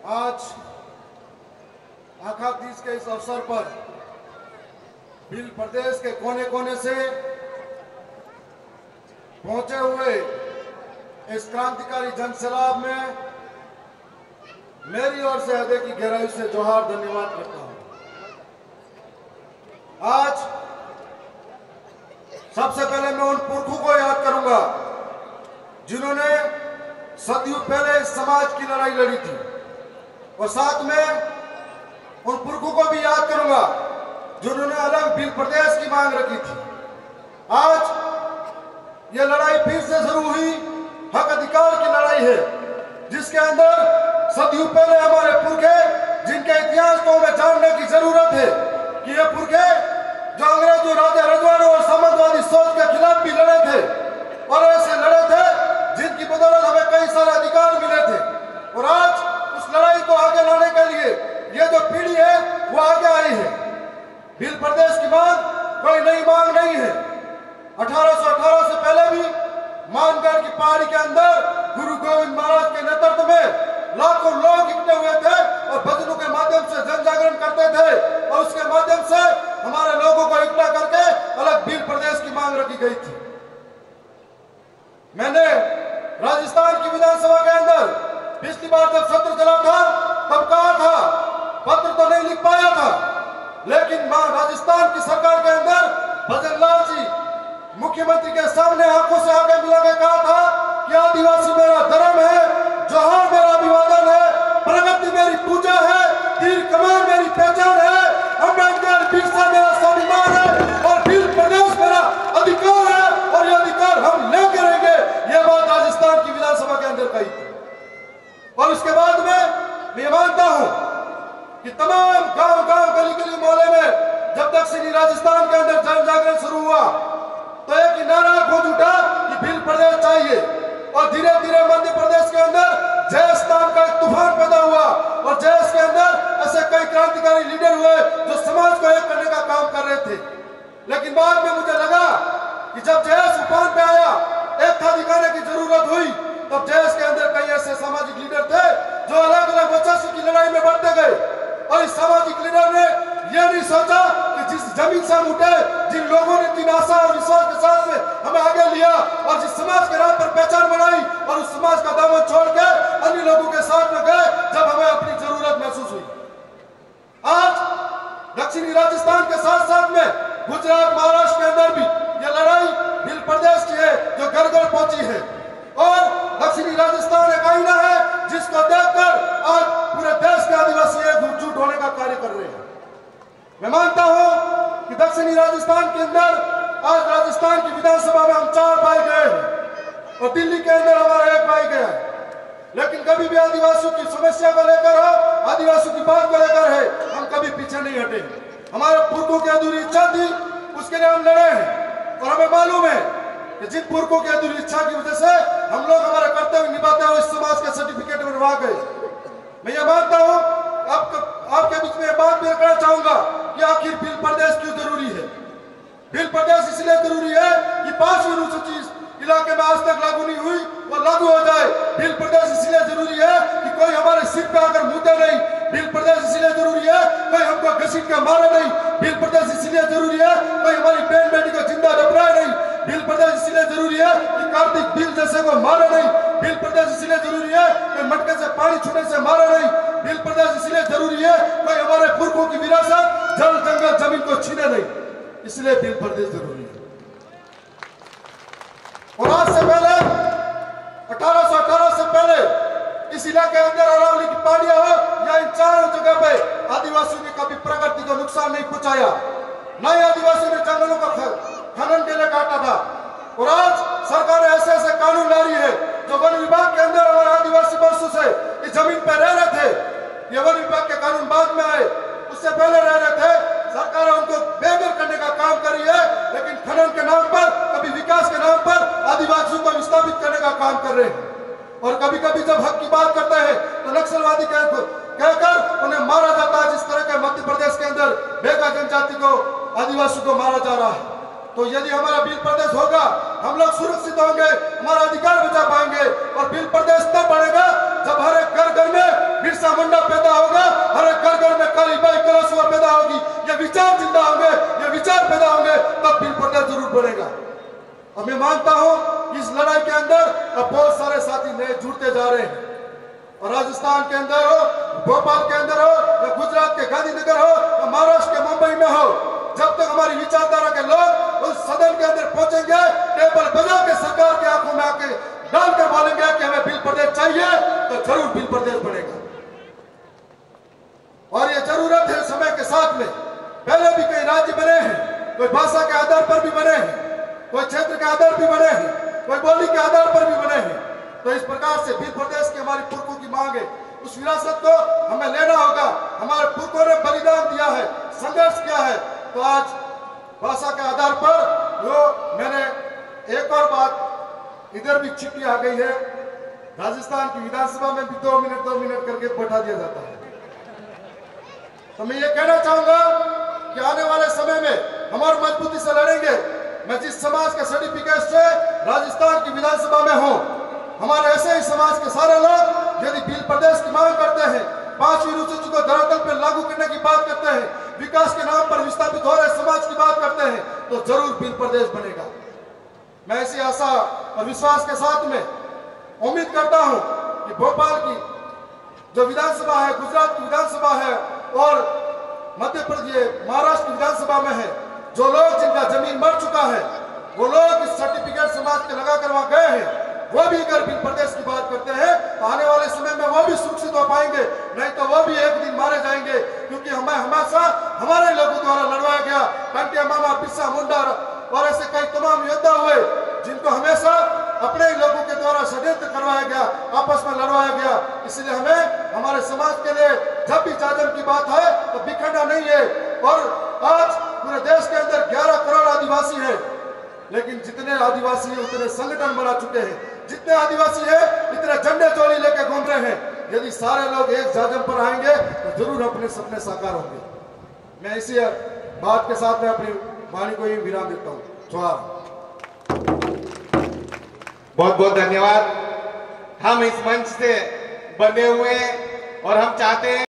आज आखा तीज के इस अवसर पर भील प्रदेश के कोने कोने से पहुंचे हुए इस क्रांतिकारी जनसैलाब में मेरी ओर से हृदय की गहराई से जोहार धन्यवाद करता हूं। आज सबसे पहले मैं उन पुरखों को याद करूंगा जिन्होंने सदियों पहले इस समाज की लड़ाई लड़ी थी, और साथ में उन पुरखों को भी याद करूंगा जिन्होंने अलग भील प्रदेश की मांग रखी थी। आज यह लड़ाई फिर से शुरू हुई, हक अधिकार की लड़ाई है, जिसके अंदर सदियों पहले हमारे पुरखे, जिनके इतिहास को हमें जानने की जरूरत है कि ये पुरखे जो अंग्रेजों, राजा रजवाड़ों और सामंतवादी सोच के खिलाफ भी लड़े थे, और ऐसे लड़े थे जिनकी बदौलत हमें कई सारे अधिकार मिले थे। और आज उस लड़ाई को आगे लाने के लिए ये जो पीढ़ी है वो आगे आई है। भील प्रदेश की मांग कोई नई मांग नहीं है। 1818 से पहले भी मानगढ़ की पहाड़ी के अंदर गुरु गोविंद महाराज के नेतृत्व में लाखों लोग इकट्ठे हुए थे और भजनों के माध्यम से जन जागरण करते थे, और उसके माध्यम से हमारे लोगों को इकट्ठा करके अलग भील प्रदेश की मांग रखी गई थी। मैंने राजस्थान की विधानसभा के अंदर पिछली बार जब सत्र चला था तब कहा था, पत्र तो नहीं लिख पाया था, लेकिन राजस्थान की सरकार के अंदर भजन लाल जी मुख्यमंत्री के सामने आंखों से आगे मिला के कहा था कि आदिवासी मेरा धर्म है, जोहार मेरा अभिवादन है, प्रगति मेरी पूजा है, तीर कमान मेरी पहचान है, अम्बेडकर बिरसा मेरा स्वाभिमान है, और भील प्रदेश मेरा अधिकार है, और यह अधिकार हम लेकर रहेंगे। यह बात राजस्थान की विधानसभा के अंदर कही थी। और उसके बाद में मैं मानता हूं कि तमाम गांव गांव गली गली मोहल्ले में जब दक्षिणी राजस्थान के अंदर जन जागरण शुरू हुआ तो एक ही नारा गूंज उठा कि भील प्रदेश चाहिए, और धीरे धीरे मध्य प्रदेश के अंदर जयस नाम का एक तूफान पैदा हुआ, और जयस के अंदर ऐसे कई क्रांतिकारी लीडर हुए जो समाज को एक करने का काम कर रहे थे। लेकिन बाद में मुझे लगा कि जब जयस उफान पे आया, एक था दिखाने की जरूरत हुई, तब जयस के अंदर कई ऐसे सामाजिक लीडर थे जो अलग अलग वर्चस्व की लड़ाई में बढ़ते गए, और इस सामाजिक लीडर ने यह नहीं सोचा कि जिस जमीन से हम उठे, जिन लोगों ने जिन आशा और विश्वास के साथ में हमें आगे लिया और जिस समाज के राह पर पहचान बनाई, और उस समाज का दामन छोड़ के अन्य लोगों के साथ में गए जब हमें अपनी जरूरत महसूस हुई। आज दक्षिणी राजस्थान के साथ साथ में गुजरात, महाराष्ट्र के अंदर भी यह लड़ाई भील प्रदेश की है जो घर घर पहुंची है, और दक्षिणी राजस्थान एक आईना है जिसको देखकर आज पूरे देश के आदिवासी एकजुट होने का कार्य कर रहे हैं। मैं मानता हूं कि दक्षिणी राजस्थान के अंदर आज राजस्थान की विधानसभा में हम 4 भाई गए हैं, और दिल्ली के अंदर हमारा 1 भाई गया है, लेकिन कभी भी आदिवासियों की समस्या को लेकर हो, आदिवासियों की बात को लेकर है, हम कभी पीछे नहीं हटे। हमारे पुरखों की अधूरी इच्छा थी, उसके लिए हम लड़े हैं, और हमें मालूम है कि जिन पुरखों की अधूरी इच्छा की वजह से हम लोग हमारा कर्तव्य निभाते हुए इस समाज के सर्टिफिकेट बनवा गए। मैं ये मानता हूं, आपके बीच में बात भी रखना चाहूंगा कि आखिर भील प्रदेश क्यों जरूरी है। भील प्रदेश इसलिए जरूरी है कि 5वीं अनुसूची इलाके में आज तक लागू नहीं हुई, वो लागू हो जाए। भील प्रदेश इसलिए जरूरी है कि कोई हमारे सिर पे आकर मुद्दे नहीं। भील प्रदेश इसलिए जरूरी है कोई हमको घसीट के मारे नहीं। भील प्रदेश इसलिए जरूरी है कोई हमारी बहन बेटी को जिंदा रखना नहीं। भील प्रदेश इसलिए जरूरी है कि कार्तिक भील जैसे को मारे नहीं। भील प्रदेश इसलिए जरूरी है कि मटके से पानी छूने से मारे नहीं। भील प्रदेश इसलिए जरूरी है कोई हमारे पुरखों की विरासत, जल जंगल जमीन को छीने नहीं। इसलिए भील प्रदेश जरूरी है। और आज से पहले 1818 से पहले इस इलाके के अंदर अरावली की पहाड़ियां हो या इन चारों जगह पे आदिवासियों ने कभी प्रकृति को नुकसान नहीं पहुंचाया, न ही आदिवासियों ने जंगलों का खनन के लिए काटा था। और आज सरकार ऐसे ऐसे कानून ला रही है जो वन विभाग के अंदर हमारे आदिवासी वर्षों से इस जमीन पर रह रहे थे, ये वन विभाग के कानून बाद में आए, उससे पहले रह रहे थे। सरकार उनको बेघर करने का काम कर रही है, लेकिन खनन के नाम पर, कभी विकास के नाम पर आदिवासियों को विस्थापित करने का काम कर रहे हैं। और कभी कभी जब हक की बात करते हैं तो नक्सलवादी कहकर उन्हें मारा जाता है, जिस तरह के मध्य प्रदेश के अंदर बेगा जनजाति को, आदिवासियों को मारा जा रहा है। तो यदि हमारा भील प्रदेश होगा, हम लोग सुरक्षित होंगे, हमारा अधिकार बचा पाएंगे। और भील प्रदेश तब बढ़ेगा जब हर एक घर घर में बिरसा मुंडा विचार जिंदा होंगे, ये विचार पैदा होंगे, तब बिल प्रदेश जरूर बनेगा। और मैं मानता हूं कि इस लड़ाई के अंदर अब बहुत सारे साथी नए जुड़ते जा रहे हैं। और राजस्थान के अंदर हो, भोपाल के अंदर हो, या गुजरात के गांधीनगर हो, या महाराष्ट्र के मुंबई में हो, जब तक हमारी विचारधारा के लोग उस सदन के अंदर पहुंचेंगे, टेबल बजा के सरकार की आंखों में आके डालकर बोलेंगे कि हमें बिल प्रदेश चाहिए, तो जरूर बिल प्रदेश बनेगा। और ये जरूरत है समय के साथ में। पहले भी कई राज्य बने हैं, कोई भाषा के आधार पर भी बने हैं, कोई क्षेत्र के आधार पर भी बने हैं, कोई बोली के आधार पर भी बने हैं। तो इस प्रकार से बिल प्रदेश की हमारी पुरखों की मांग है, उस विरासत को हमें लेना होगा। हमारे पुरखों ने बलिदान दिया है, संघर्ष किया है। तो आज भाषा के आधार पर जो मैंने एक और बात, इधर भी चिट्ठी आ गई है, राजस्थान की विधानसभा में भी 2 मिनट करके बैठा दिया जाता है। तो मैं ये कहना चाहूंगा कि आने वाले समय में हम और मजबूती से लड़ेंगे। मैं जिस समाज के सर्टिफिकेट से राजस्थान की विधानसभा में हूं, हमारे ऐसे ही समाज के सारे लोग यदि बिल प्रदेश की मांग करते हैं, 5वीं अनुसूची को धरातल पर लागू करने की बात करते हैं, विकास के नाम पर विस्थापित हो रहे समाज की बात करते हैं, तो जरूर बिल प्रदेश बनेगा। मैं ऐसी आशा और विश्वास के साथ में उम्मीद करता हूं कि भोपाल की जो विधानसभा है, गुजरात की विधानसभा है और मध्य प्रदेश महाराष्ट्र की विधानसभा में है, जो लोग जिनका जमीन मर चुका है, वो लोग इस सर्टिफिकेट समाज के लगा कर वहां गए हैं, वो भी अगर बिल प्रदेश की बात करते हैं तो आने वाले समय में वो भी सुरक्षित हो पाएंगे, नहीं तो वो भी एक दिन मारे जाएंगे। क्योंकि हमें हमेशा हमारे लोगों द्वारा लड़वाया गया। कंटिया मामा, बिरसा मुंडा और ऐसे कई तमाम योद्धा हुए जिनको हमेशा अपने ही लोगों के द्वारा षड्यंत्र करवाया गया, आपस में लड़वाया गया। इसलिए हमें हमारे समाज के लिए जब भी जाजम की बात है तो बिखरना नहीं है। और आज पूरे देश के अंदर 11 करोड़ आदिवासी है, लेकिन जितने आदिवासी हैं उतने संगठन बना चुके हैं, जितने आदिवासी हैं इतने झंडे चोली लेके घूम रहे हैं। यदि सारे लोग एक जाजम पर आएंगे तो जरूर अपने सपने साकार होंगे। मैं इसी बात के साथ में अपनी वाणी को ही विराम देता हूँ। जोहार। बहुत बहुत धन्यवाद। हम इस मंच से बने हुए हैं और हम चाहते हैं